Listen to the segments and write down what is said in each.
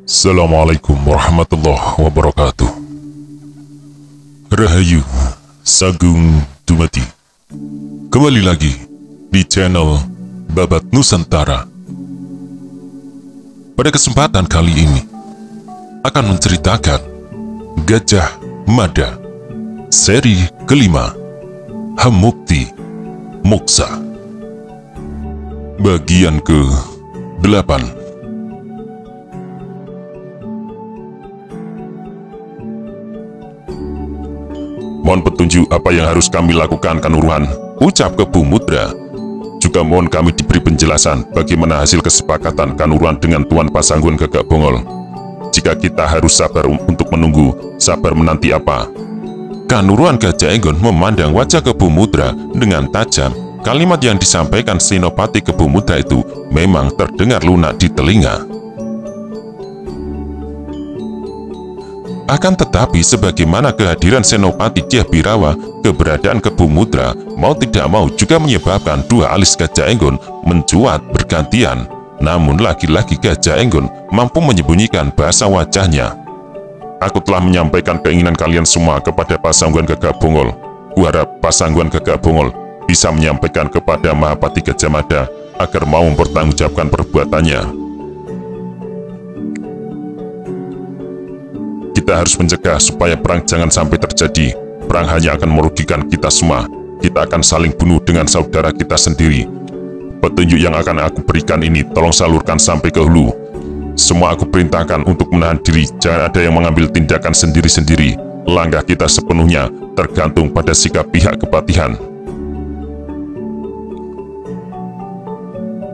Assalamualaikum warahmatullahi wabarakatuh. Rahayu, Sagung Dumadi. Kembali lagi di channel Babat Nusantara. Pada kesempatan kali ini akan menceritakan Gajah Mada seri kelima, Hamukti Moksa, bagian ke-8. Mohon petunjuk apa yang harus kami lakukan, Kanuruhan, ucap Kebu Mudra. Juga mohon kami diberi penjelasan bagaimana hasil kesepakatan Kanuruhan dengan Tuan Pasanggun Gagak Bongol. Jika kita harus sabar untuk menunggu, sabar menanti apa? Kanuruhan Gajah Enggon memandang wajah Kebu Mudra dengan tajam. Kalimat yang disampaikan Senopati Kebu Mudra itu memang terdengar lunak di telinga. Akan tetapi sebagaimana kehadiran Senopati Dyah Birawa, keberadaan Kebu Mudra mau tidak mau juga menyebabkan dua alis Gajah Enggon mencuat bergantian. Namun lagi-lagi Gajah Enggon mampu menyembunyikan bahasa wajahnya. Aku telah menyampaikan keinginan kalian semua kepada Pasanggun Gagak Bongol. Kuharap Pasanggun Gagak Bongol bisa menyampaikan kepada Mahapati Gajah Mada agar mau mempertanggungjawabkan perbuatannya. Kita harus mencegah supaya perang jangan sampai terjadi. Perang hanya akan merugikan kita semua. Kita akan saling bunuh dengan saudara kita sendiri. Petunjuk yang akan aku berikan ini tolong salurkan sampai ke hulu. Semua aku perintahkan untuk menahan diri. Jangan ada yang mengambil tindakan sendiri-sendiri. Langkah kita sepenuhnya tergantung pada sikap pihak kepatihan.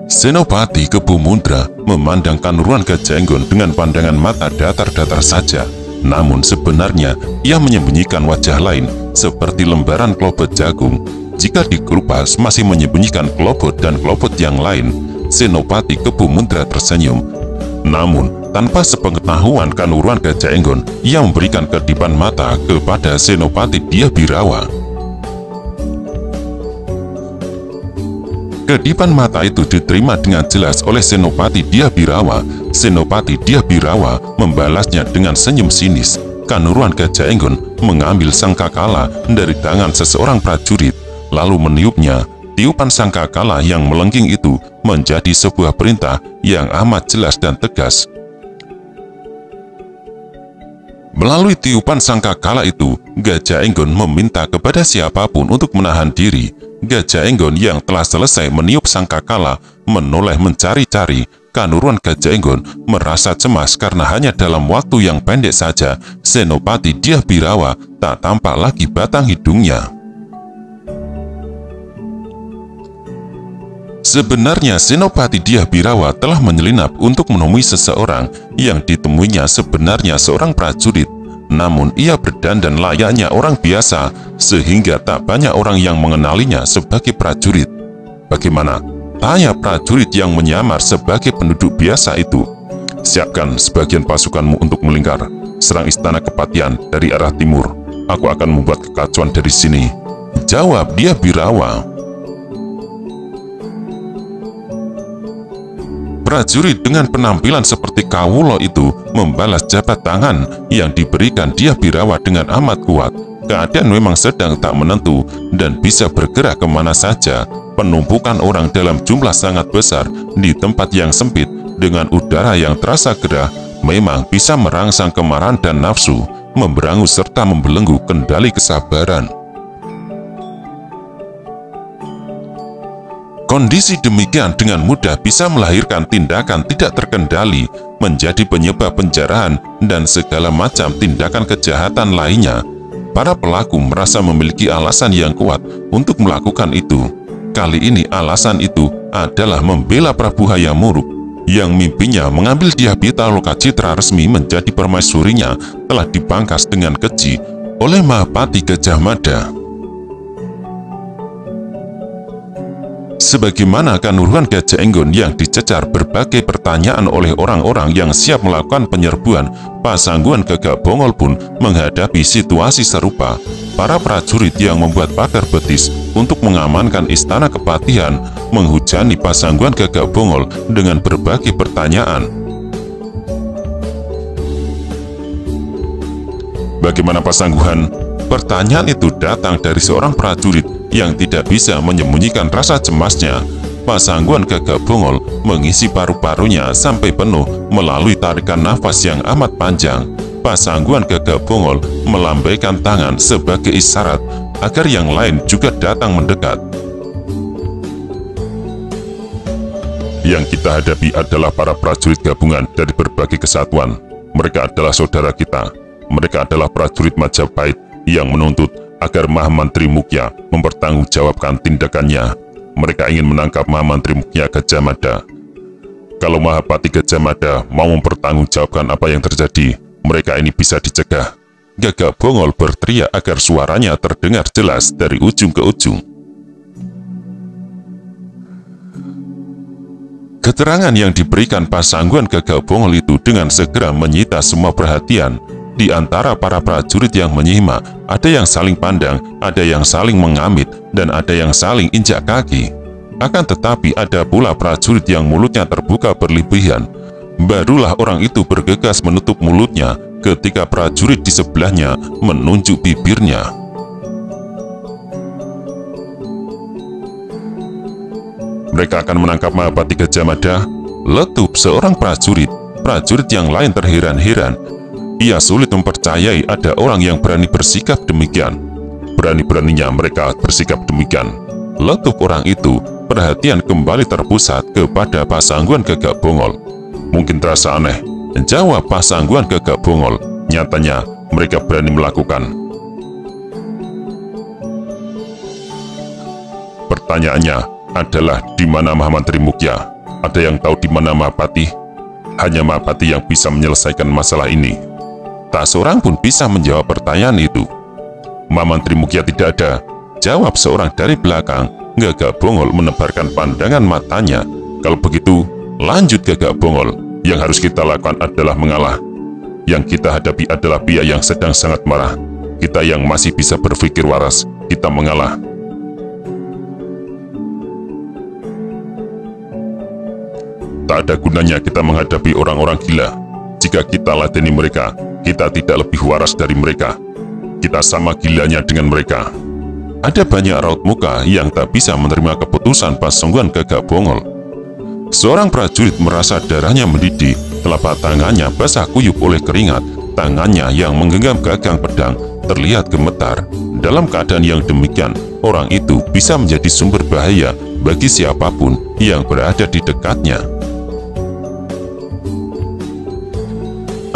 Senopati Kebu Mudra memandang Kanuruhan Gajah Enggon dengan pandangan mata datar-datar saja. Namun sebenarnya ia menyembunyikan wajah lain seperti lembaran klobot jagung. Jika dikelupas masih menyembunyikan klobot dan klobot yang lain. Senopati Kebu Mudra tersenyum. Namun tanpa sepengetahuan Kanuruhan Gajah Enggon, ia memberikan kedipan mata kepada Senopati Dyah Birawa. Kedipan mata itu diterima dengan jelas oleh Senopati Dyah Birawa. Senopati Dyah Birawa membalasnya dengan senyum sinis. Kanuruhan Gajah Enggon mengambil sangkakala dari tangan seseorang prajurit, lalu meniupnya. Tiupan sangkakala yang melengking itu menjadi sebuah perintah yang amat jelas dan tegas. Melalui tiupan sangkakala itu, Gajah Enggon meminta kepada siapapun untuk menahan diri. Gajah Enggon yang telah selesai meniup sangkakala menoleh mencari-cari. Kanuruhan Gajah Enggon merasa cemas karena hanya dalam waktu yang pendek saja Senopati Dyah Birawa tak tampak lagi batang hidungnya. Sebenarnya Senopati Dyah Birawa telah menyelinap untuk menemui seseorang. Yang ditemuinya sebenarnya seorang prajurit. Namun ia berdandan layaknya orang biasa, sehingga tak banyak orang yang mengenalinya sebagai prajurit. Bagaimana? Tanya prajurit yang menyamar sebagai penduduk biasa itu. Siapkan sebagian pasukanmu untuk melingkar, serang istana kepatihan dari arah timur. Aku akan membuat kekacauan dari sini, jawab Dyah Birawa. Prajurit dengan penampilan seperti kawulo itu membalas jabat tangan yang diberikan Dyah Birawa dengan amat kuat. Keadaan memang sedang tak menentu dan bisa bergerak kemana saja. Penumpukan orang dalam jumlah sangat besar di tempat yang sempit dengan udara yang terasa gerah memang bisa merangsang kemarahan dan nafsu, memberangus serta membelenggu kendali kesabaran. Kondisi demikian dengan mudah bisa melahirkan tindakan tidak terkendali, menjadi penyebab penjarahan dan segala macam tindakan kejahatan lainnya. Para pelaku merasa memiliki alasan yang kuat untuk melakukan itu. Kali ini alasan itu adalah membela Prabu Hayamuruk, yang mimpinya mengambil Dyah Pitaloka Citra resmi menjadi permaisurinya telah dipangkas dengan keji oleh Mahapati Gajah Mada. Sebagaimana Kanuruhan Gajah Enggon yang dicecar berbagai pertanyaan oleh orang-orang yang siap melakukan penyerbuan, Pasanggun Gagak Bongol pun menghadapi situasi serupa. Para prajurit yang membuat pagar betis untuk mengamankan istana kepatihan menghujani Pasanggun Gagak Bongol dengan berbagai pertanyaan. Bagaimana Pasangguhan? Pertanyaan itu datang dari seorang prajurit yang tidak bisa menyembunyikan rasa cemasnya. Pasangguhan Gagak Bongol mengisi paru-parunya sampai penuh melalui tarikan nafas yang amat panjang. Pasangguhan Gagak Bongol melambaikan tangan sebagai isyarat agar yang lain juga datang mendekat. Yang kita hadapi adalah para prajurit gabungan dari berbagai kesatuan. Mereka adalah saudara kita. Mereka adalah prajurit Majapahit yang menuntut agar Mahamantri Mukya mempertanggungjawabkan tindakannya. Mereka ingin menangkap Mahamantri Mukya Gajah Mada. Kalau Mahapati Gajah Mada mau mempertanggungjawabkan apa yang terjadi, mereka ini bisa dicegah. Gagak Bongol berteriak agar suaranya terdengar jelas dari ujung ke ujung. Keterangan yang diberikan Pasangguhan Gagak Bongol itu dengan segera menyita semua perhatian. Di antara para prajurit yang menyimak, ada yang saling pandang, ada yang saling mengamit, dan ada yang saling injak kaki. Akan tetapi ada pula prajurit yang mulutnya terbuka berlebihan. Barulah orang itu bergegas menutup mulutnya ketika prajurit di sebelahnya menunjuk bibirnya. Mereka akan menangkap Mahapati Gajah Mada. Letup seorang prajurit. Prajurit yang lain terheran-heran. Ia sulit mempercayai ada orang yang berani bersikap demikian. Berani-beraninya mereka bersikap demikian. Letup orang itu, perhatian kembali terpusat kepada Pasangguhan Gagak Bongol. Mungkin terasa aneh, jawab Pasangguhan Gagak Bongol. Nyatanya mereka berani melakukan. Pertanyaannya adalah di mana Mahamantri Mukya? Ada yang tahu di mana Mahapati? Hanya Mahapati yang bisa menyelesaikan masalah ini. Tak seorang pun bisa menjawab pertanyaan itu. Mahamantri Mukya tidak ada, jawab seorang dari belakang. Gagak Bongol menebarkan pandangan matanya. Kalau begitu, lanjut Gagak Bongol. Yang harus kita lakukan adalah mengalah. Yang kita hadapi adalah pihak yang sedang sangat marah. Kita yang masih bisa berpikir waras, kita mengalah. Tak ada gunanya kita menghadapi orang-orang gila. Jika kita ladeni mereka, kita tidak lebih waras dari mereka. Kita sama gilanya dengan mereka. Ada banyak raut muka yang tak bisa menerima keputusan Pasangguhan Gagak Bongol. Seorang prajurit merasa darahnya mendidih, telapak tangannya basah kuyup oleh keringat. Tangannya yang menggenggam gagang pedang terlihat gemetar. Dalam keadaan yang demikian, orang itu bisa menjadi sumber bahaya bagi siapapun yang berada di dekatnya.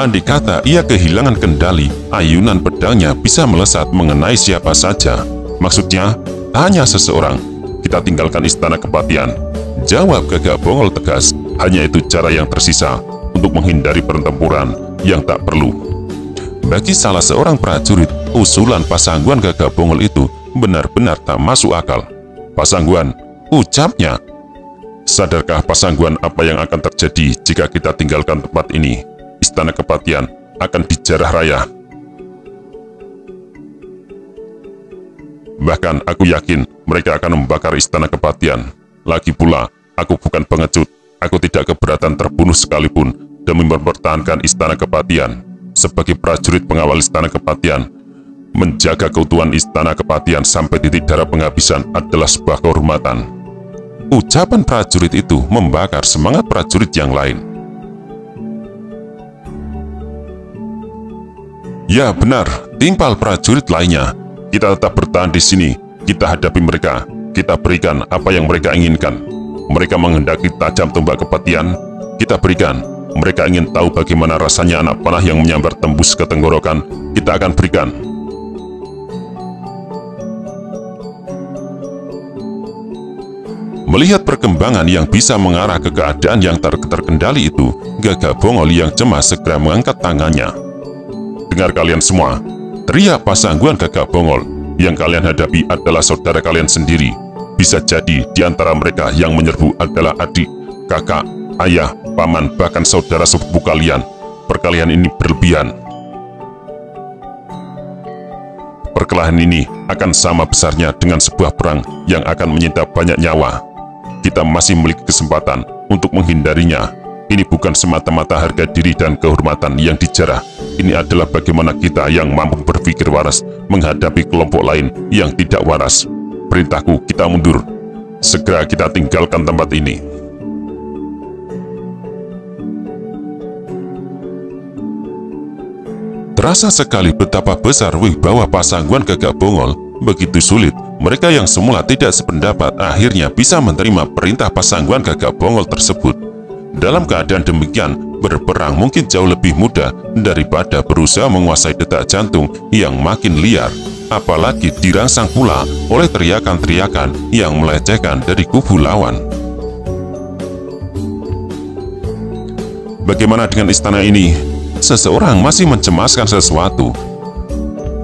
Andai kata ia kehilangan kendali, ayunan pedangnya bisa melesat mengenai siapa saja. Maksudnya, hanya seseorang. Kita tinggalkan istana kepatihan. Jawab Gagak Bongol tegas. Hanya itu cara yang tersisa untuk menghindari pertempuran yang tak perlu. Bagi salah seorang prajurit, usulan Pasangguhan Gagak Bongol itu benar-benar tak masuk akal. Pasangguhan, ucapnya. Sadarkah Pasangguhan apa yang akan terjadi jika kita tinggalkan tempat ini? Istana kepatihan akan dijarah raya. Bahkan aku yakin mereka akan membakar istana kepatihan. Lagi pula, aku bukan pengecut. Aku tidak keberatan terbunuh sekalipun demi mempertahankan istana kepatihan. Sebagai prajurit pengawal istana kepatihan, menjaga keutuhan istana kepatihan sampai titik darah penghabisan adalah sebuah kehormatan. Ucapan prajurit itu membakar semangat prajurit yang lain. Ya benar, timpal prajurit lainnya. Kita tetap bertahan di sini. Kita hadapi mereka. Kita berikan apa yang mereka inginkan. Mereka menghendaki tajam tombak kepatihan. Kita berikan. Mereka ingin tahu bagaimana rasanya anak panah yang menyambar tembus ke tenggorokan. Kita akan berikan. Melihat perkembangan yang bisa mengarah ke keadaan yang terkendali itu, Gagak Bongol yang cemas segera mengangkat tangannya. Dengar kalian semua, teriak Pasangguhan Gagak Bongol. Yang kalian hadapi adalah saudara kalian sendiri. Bisa jadi di antara mereka yang menyerbu adalah adik, kakak, ayah, paman, bahkan saudara sepupu kalian. Perkelahian ini berlebihan. Perkelahian ini akan sama besarnya dengan sebuah perang yang akan menyita banyak nyawa. Kita masih memiliki kesempatan untuk menghindarinya. Ini bukan semata-mata harga diri dan kehormatan yang dijarah. ini adalah bagaimana kita yang mampu berpikir waras menghadapi kelompok lain yang tidak waras. Perintahku, kita mundur. Segera kita tinggalkan tempat ini. Terasa sekali betapa besar wibawa Pasangguan Gagak Bongol. Begitu sulit, mereka yang semula tidak sependapat akhirnya bisa menerima perintah Pasangguan Gagak Bongol tersebut. Dalam keadaan demikian, berperang mungkin jauh lebih mudah daripada berusaha menguasai detak jantung yang makin liar, apalagi dirangsang pula oleh teriakan-teriakan yang melecehkan dari kubu lawan. Bagaimana dengan istana ini? Seseorang masih mencemaskan sesuatu.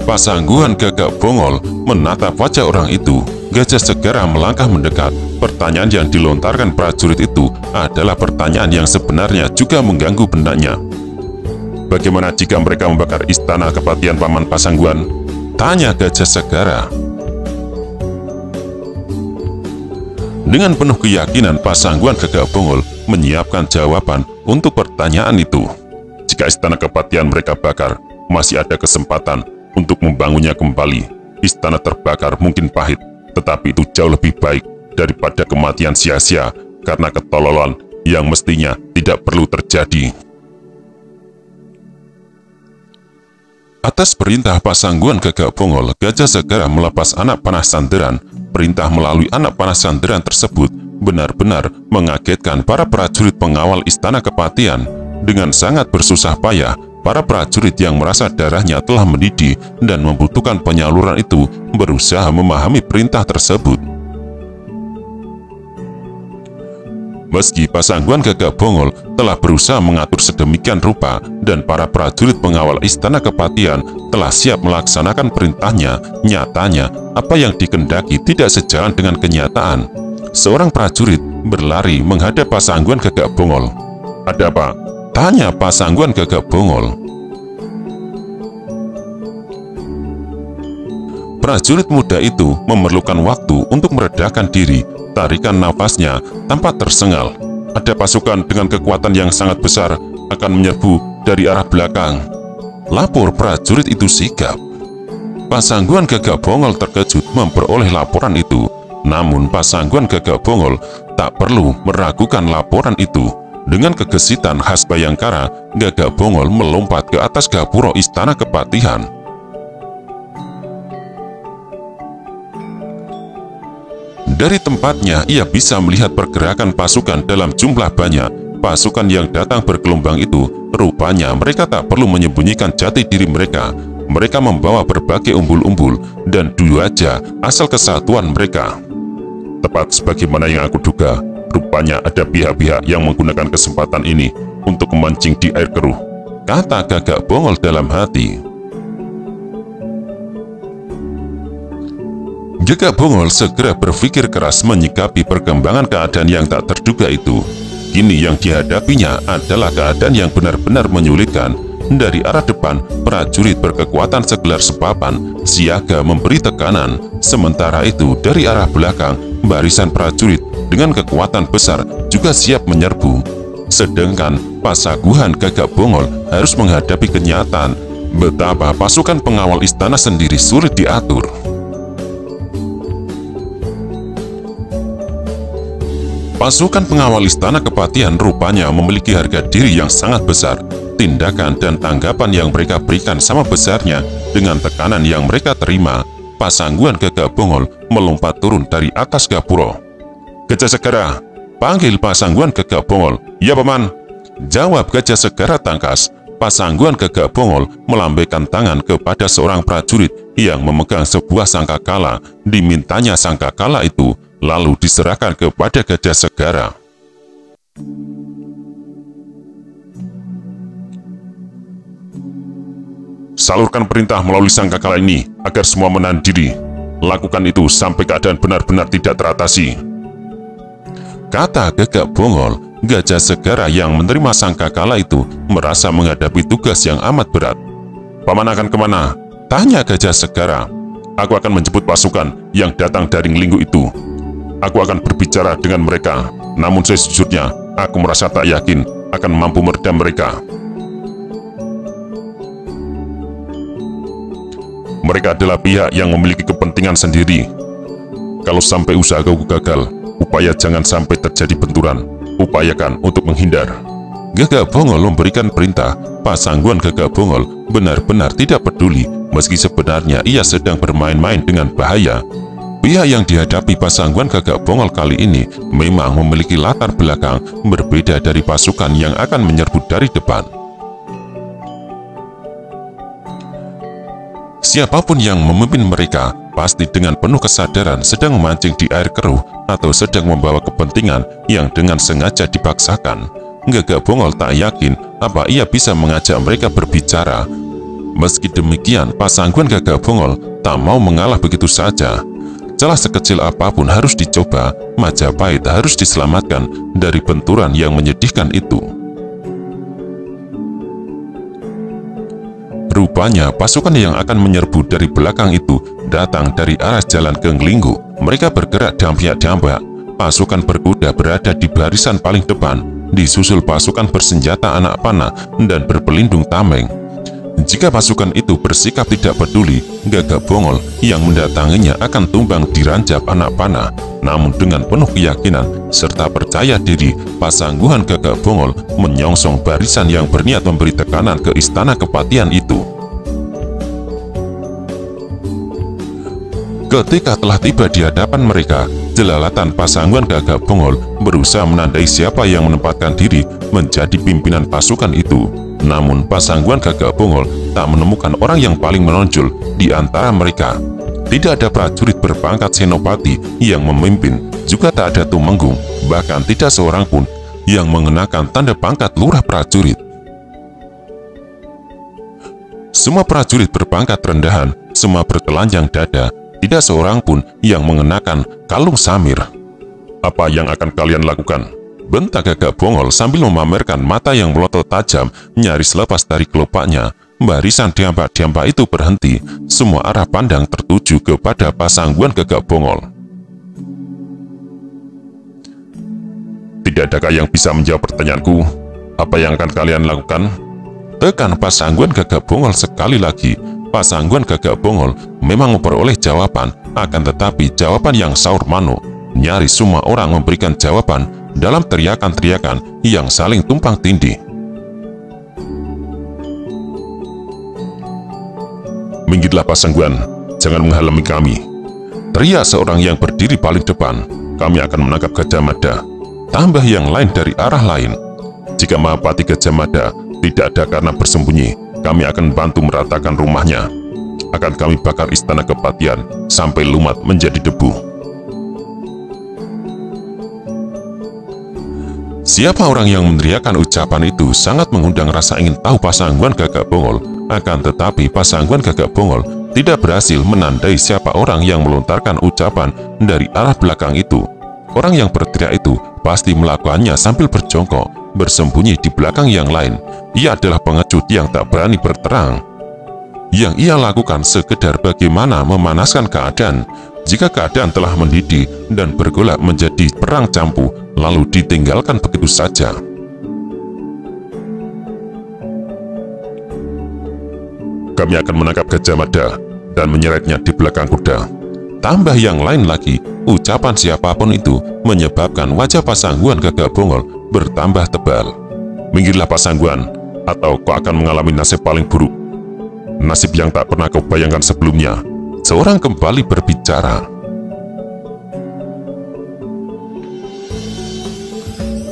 Pasangguan Gagak Bongol menatap wajah orang itu. Gajah segera melangkah mendekat. Pertanyaan yang dilontarkan prajurit itu adalah pertanyaan yang sebenarnya juga mengganggu benaknya. Bagaimana jika mereka membakar istana kepatihan Paman Pasangguan? Tanya Gajah Segara. Dengan penuh keyakinan, Pasangguan Gagak Bongol menyiapkan jawaban untuk pertanyaan itu. Jika istana kepatihan mereka bakar, masih ada kesempatan untuk membangunnya kembali. Istana terbakar mungkin pahit, tetapi itu jauh lebih baik daripada kematian sia-sia karena ketololan yang mestinya tidak perlu terjadi. Atas perintah Pasangguan Gagak Bongol, Gajah Segara melepas anak panah sanderan. Perintah melalui anak panah sanderan tersebut benar-benar mengagetkan para prajurit pengawal istana kepatihan. Dengan sangat bersusah payah, para prajurit yang merasa darahnya telah mendidih dan membutuhkan penyaluran itu berusaha memahami perintah tersebut. Meski Pasangguan Gagak Bongol telah berusaha mengatur sedemikian rupa dan para prajurit pengawal istana kepatihan telah siap melaksanakan perintahnya, nyatanya apa yang dikehendaki tidak sejalan dengan kenyataan. Seorang prajurit berlari menghadap Pasangguan Gagak Bongol. "Ada apa?" tanya Pasangguan Gagak Bongol. Prajurit muda itu memerlukan waktu untuk meredakan diri. Tarikan nafasnya tampak tersengal. Ada pasukan dengan kekuatan yang sangat besar akan menyerbu dari arah belakang. Lapor prajurit itu sigap. Pasangguan Gagak Bongol terkejut memperoleh laporan itu. Namun Pasangguan Gagak Bongol tak perlu meragukan laporan itu. Dengan kegesitan khas Bayangkara, Gagak Bongol melompat ke atas gapura istana kepatihan. Dari tempatnya, ia bisa melihat pergerakan pasukan dalam jumlah banyak. Pasukan yang datang bergelombang itu, rupanya mereka tak perlu menyembunyikan jati diri mereka. Mereka membawa berbagai umbul-umbul dan duaja asal kesatuan mereka. Tepat sebagaimana yang aku duga, rupanya ada pihak-pihak yang menggunakan kesempatan ini untuk memancing di air keruh, kata Gagak Bongol dalam hati. Gagak Bongol segera berpikir keras menyikapi perkembangan keadaan yang tak terduga itu. Kini yang dihadapinya adalah keadaan yang benar-benar menyulitkan. Dari arah depan, prajurit berkekuatan segelar sepapan siaga memberi tekanan. Sementara itu, dari arah belakang, barisan prajurit dengan kekuatan besar juga siap menyerbu. Sedangkan Pasangguan Gagak Bongol harus menghadapi kenyataan betapa pasukan pengawal istana sendiri sulit diatur. Pasukan pengawal istana kepatihan rupanya memiliki harga diri yang sangat besar. Tindakan dan tanggapan yang mereka berikan sama besarnya dengan tekanan yang mereka terima. Pasangguan Gagak Bongol melompat turun dari atas gapura. "Gajah Segara," panggil Pasangguan Gagak Bongol. "Ya, Paman," jawab Gajah Segara tangkas. Pasangguan Gagak Bongol melambaikan tangan kepada seorang prajurit yang memegang sebuah sangkakala. Dimintanya sangkakala itu lalu diserahkan kepada Gajah Segara. "Salurkan perintah melalui sangkakala ini agar semua menahan diri. Lakukan itu sampai keadaan benar-benar tidak teratasi," kata Gagak Bongol. Gajah Segara yang menerima sangkakala itu merasa menghadapi tugas yang amat berat. "Paman akan kemana?" tanya Gajah Segara. "Aku akan menjemput pasukan yang datang dari Nglinggo itu. Aku akan berbicara dengan mereka, namun sejujurnya aku merasa tak yakin akan mampu meredam mereka." Mereka adalah pihak yang memiliki kepentingan sendiri. Kalau sampai usaha kau gagal, upaya jangan sampai terjadi benturan. Upayakan untuk menghindar. Gagak Bongol memberikan perintah. Pasangguan Gagak Bongol benar-benar tidak peduli, meski sebenarnya ia sedang bermain-main dengan bahaya. Pihak yang dihadapi Pasangguan Gagak Bongol kali ini memang memiliki latar belakang berbeda dari pasukan yang akan menyerbu dari depan. Siapapun yang memimpin mereka pasti dengan penuh kesadaran sedang memancing di air keruh atau sedang membawa kepentingan yang dengan sengaja dipaksakan. Gagak Bongol tak yakin apa ia bisa mengajak mereka berbicara. Meski demikian, Pasangguan Gagak Bongol tak mau mengalah begitu saja. Celah sekecil apapun harus dicoba. Majapahit harus diselamatkan dari benturan yang menyedihkan itu. Rupanya pasukan yang akan menyerbu dari belakang itu datang dari arah jalan Genglinggo. Mereka bergerak dampak-dampak. Pasukan berkuda berada di barisan paling depan, disusul pasukan bersenjata anak panah dan berpelindung tameng. Jika pasukan itu bersikap tidak peduli, Gagak Bongol yang mendatanginya akan tumbang diranjap anak panah. Namun dengan penuh keyakinan serta percaya diri, Pasangguan Gagak Bongol menyongsong barisan yang berniat memberi tekanan ke istana kepatihan itu. Ketika telah tiba di hadapan mereka, jelalatan Pasangguan Gagak Bongol berusaha menandai siapa yang menempatkan diri menjadi pimpinan pasukan itu. Namun Pasangguan Gagak Bongol tak menemukan orang yang paling menonjol di antara mereka. Tidak ada prajurit berpangkat senopati yang memimpin, juga tak ada tumenggung, bahkan tidak seorang pun yang mengenakan tanda pangkat lurah prajurit. Semua prajurit berpangkat rendahan, semua bertelanjang dada, tidak seorang pun yang mengenakan kalung samir. Apa yang akan kalian lakukan? Bentak Gagak Bongol sambil memamerkan mata yang melotot tajam nyaris lepas dari kelopaknya. Barisan dampak-dampak itu berhenti. Semua arah pandang tertuju kepada Pasangguan Gagak Bongol. Tidak adakah yang bisa menjawab pertanyaanku? Apa yang akan kalian lakukan? Tekan Pasangguan Gagak Bongol sekali lagi. Pasangguan Gagak Bongol memang memperoleh jawaban, akan tetapi jawaban yang saur mano. Nyaris semua orang memberikan jawaban dalam teriakan-teriakan yang saling tumpang tindih. Minggirlah Pasangguan, jangan menghalangi kami, teriak seorang yang berdiri paling depan. Kami akan menangkap Gajah Mada. Tambah yang lain dari arah lain. Jika Mahapati Gajah Mada tidak ada karena bersembunyi, kami akan bantu meratakan rumahnya. Akan kami bakar istana kepatihan sampai lumat menjadi debu. Siapa orang yang meneriakkan ucapan itu sangat mengundang rasa ingin tahu Pasangguan Gagak Bongol. Akan tetapi Pasangguan Gagak Bongol tidak berhasil menandai siapa orang yang melontarkan ucapan dari arah belakang itu. Orang yang berteriak itu pasti melakukannya sambil berjongkok, bersembunyi di belakang yang lain. Ia adalah pengecut yang tak berani berterang. Yang ia lakukan sekedar bagaimana memanaskan keadaan. Jika keadaan telah mendidih dan bergolak menjadi perang campu, lalu ditinggalkan begitu saja. Kami akan menangkap Gajah Mada dan menyeretnya di belakang kuda. Tambah yang lain lagi, ucapan siapapun itu menyebabkan wajah Pasangguan Gagak Bongol bertambah tebal. Minggirlah Pasangguan, atau kau akan mengalami nasib paling buruk. Nasib yang tak pernah kau bayangkan sebelumnya. Seorang kembali berbicara.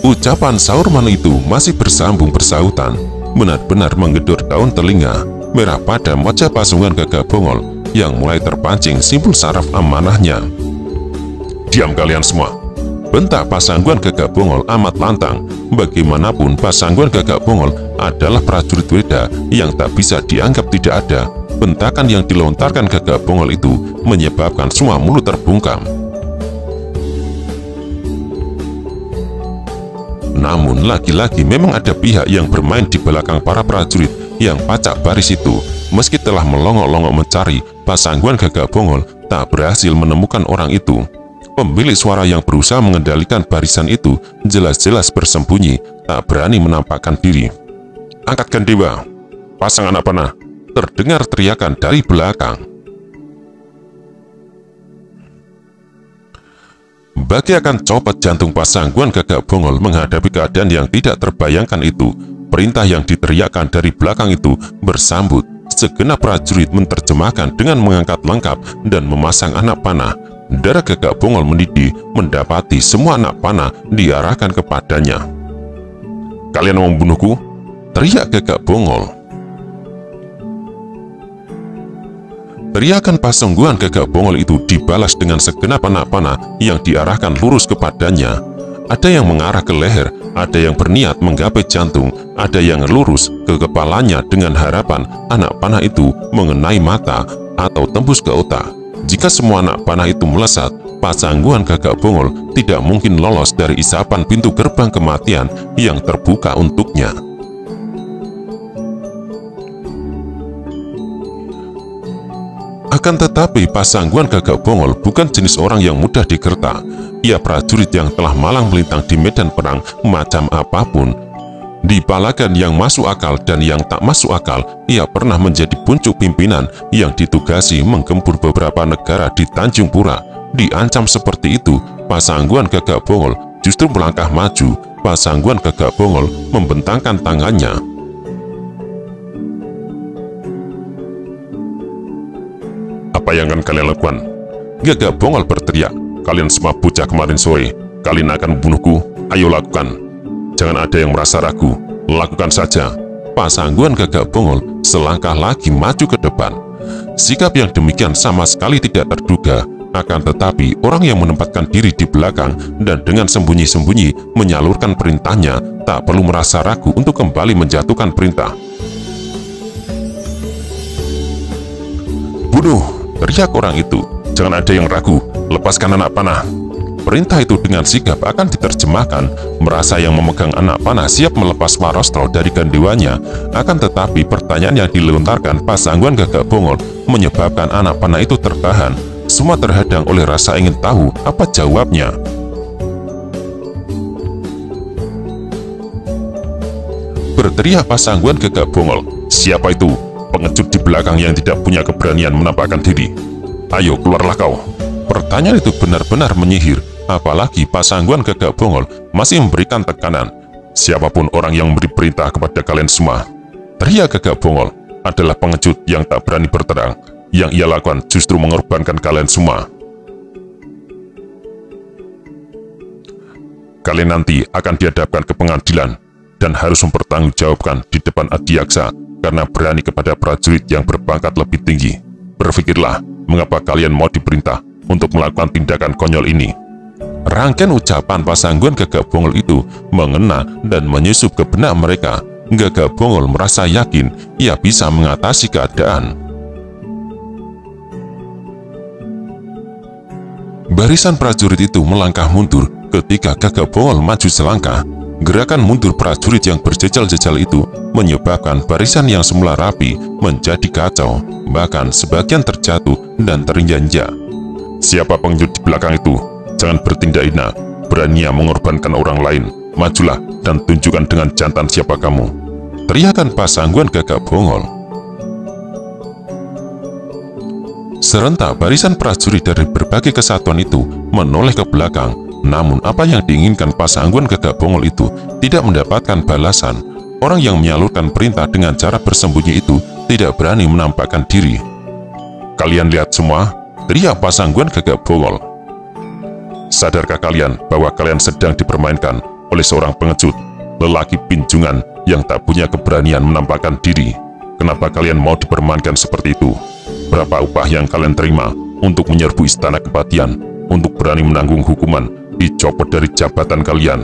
Ucapan Saurman itu masih bersambung bersahutan, benar-benar menggedor daun telinga. Merah padam wajah Pasangguan Gagak Bongol yang mulai terpancing simpul saraf amanahnya. Diam kalian semua, bentak Pasangguan Gagak Bongol amat lantang. Bagaimanapun Pasangguan Gagak Bongol adalah prajurit Weda yang tak bisa dianggap tidak ada. Bentakan yang dilontarkan Gagak Bongol itu menyebabkan semua mulut terbungkam. Namun lagi-lagi memang ada pihak yang bermain di belakang para prajurit yang pacak baris itu. Meski telah melongok-longok mencari, Pasangguan Gagak Bongol tak berhasil menemukan orang itu. Pemilik suara yang berusaha mengendalikan barisan itu jelas-jelas bersembunyi, tak berani menampakkan diri. Angkatkan dewa, pasang anak panah, terdengar teriakan dari belakang. bagaikan copot jantung Pasangguan Gagak Bongol menghadapi keadaan yang tidak terbayangkan itu. Perintah yang diteriakkan dari belakang itu bersambut. Segenap prajurit menerjemahkan dengan mengangkat lengkap dan memasang anak panah. Darah Gagak Bongol mendidih mendapati semua anak panah diarahkan kepadanya. "Kalian mau membunuhku?" teriak Gagak Bongol. Teriakan Pasangguan Gagak Bongol itu dibalas dengan segenap anak panah yang diarahkan lurus kepadanya. Ada yang mengarah ke leher, ada yang berniat menggapai jantung, ada yang lurus ke kepalanya dengan harapan anak panah itu mengenai mata atau tembus ke otak. Jika semua anak panah itu melesat, Pasangguan Gagak Bongol tidak mungkin lolos dari isapan pintu gerbang kematian yang terbuka untuknya. Akan tetapi Pasangguan Gagak Bongol bukan jenis orang yang mudah digertak. Ia prajurit yang telah malang melintang di medan perang macam apapun. Di balagan yang masuk akal dan yang tak masuk akal, ia pernah menjadi puncuk pimpinan yang ditugasi menggempur beberapa negara di Tanjung Pura. Diancam seperti itu, Pasangguan Gagak Bongol justru melangkah maju. Pasangguan Gagak Bongol membentangkan tangannya. "Apa yang akan kalian lakukan?" Gagak Bongol berteriak. "Kalian semua bocah kemarin sore, kalian akan membunuhku. Ayo lakukan. Jangan ada yang merasa ragu. Lakukan saja." Pasangguan Gagak Bongol selangkah lagi maju ke depan. Sikap yang demikian sama sekali tidak terduga. Akan tetapi orang yang menempatkan diri di belakang dan dengan sembunyi-sembunyi menyalurkan perintahnya tak perlu merasa ragu untuk kembali menjatuhkan perintah. "Bunuh!" teriak orang itu. "Jangan ada yang ragu, lepaskan anak panah." Perintah itu dengan sigap akan diterjemahkan. Merasa yang memegang anak panah siap melepas Warostro dari gandiwannya. Akan tetapi pertanyaan yang dilontarkan Pasangguan Gagak Bongol menyebabkan anak panah itu tertahan. Semua terhadang oleh rasa ingin tahu apa jawabnya. Berteriak Pasangguan Gagak Bongol, "Siapa itu? Pengecut di belakang yang tidak punya keberanian menampakkan diri. Ayo keluarlah kau." Pertanyaan itu benar-benar menyihir, apalagi Pasangguan Gagak Bongol masih memberikan tekanan. "Siapapun orang yang memberi perintah kepada kalian semua," teriak Gagak Bongol, "adalah pengecut yang tak berani berterang. Yang ia lakukan justru mengorbankan kalian semua. Kalian nanti akan dihadapkan ke pengadilan dan harus mempertanggungjawabkan di depan Adiaksa karena berani kepada prajurit yang berpangkat lebih tinggi. Berpikirlah mengapa kalian mau diperintah untuk melakukan tindakan konyol ini." Rangkaian ucapan Pasangguan Gagak Bongol itu mengena dan menyusup ke benak mereka. Gagak Bongol merasa yakin ia bisa mengatasi keadaan. Barisan prajurit itu melangkah mundur ketika Gagak Bongol maju selangkah. Gerakan mundur prajurit yang berjejal-jejal itu menyebabkan barisan yang semula rapi menjadi kacau, bahkan sebagian terjatuh dan terinjak-injak. "Siapa pengecut di belakang itu? Jangan bertindak hina, berani mengorbankan orang lain. Majulah dan tunjukkan dengan jantan siapa kamu," teriakan Pasangguan Gagak Bongol. Serentak barisan prajurit dari berbagai kesatuan itu menoleh ke belakang. Namun apa yang diinginkan Pasangguan Gagak Bongol itu tidak mendapatkan balasan. Orang yang menyalurkan perintah dengan cara bersembunyi itu tidak berani menampakkan diri. "Kalian lihat semua," teriak Pasangguan Gagak Bongol. "Sadarkah kalian bahwa kalian sedang dipermainkan oleh seorang pengecut, lelaki pinjungan yang tak punya keberanian menampakkan diri? Kenapa kalian mau dipermainkan seperti itu? Berapa upah yang kalian terima untuk menyerbu istana kematian, untuk berani menanggung hukuman dicopot dari jabatan kalian?"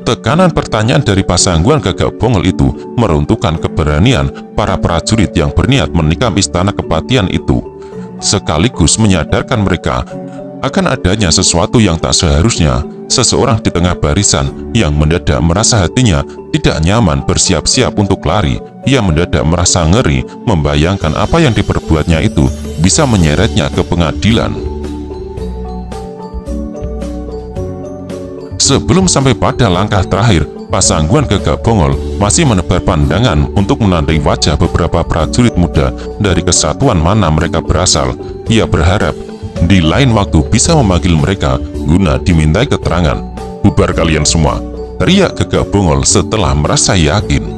Tekanan pertanyaan dari Pasangguan Gagak Bongol itu meruntuhkan keberanian para prajurit yang berniat menikam istana kematian itu, sekaligus menyadarkan mereka akan adanya sesuatu yang tak seharusnya. Seseorang di tengah barisan yang mendadak merasa hatinya tidak nyaman bersiap-siap untuk lari. Ia mendadak merasa ngeri membayangkan apa yang diperbuatnya itu bisa menyeretnya ke pengadilan. Sebelum sampai pada langkah terakhir, Pasangguan Gagak Bongol masih menebar pandangan untuk menandai wajah beberapa prajurit muda dari kesatuan mana mereka berasal. Ia berharap di lain waktu bisa memanggil mereka guna dimintai keterangan. "Bubar kalian semua!" teriak Gagak Bongol setelah merasa yakin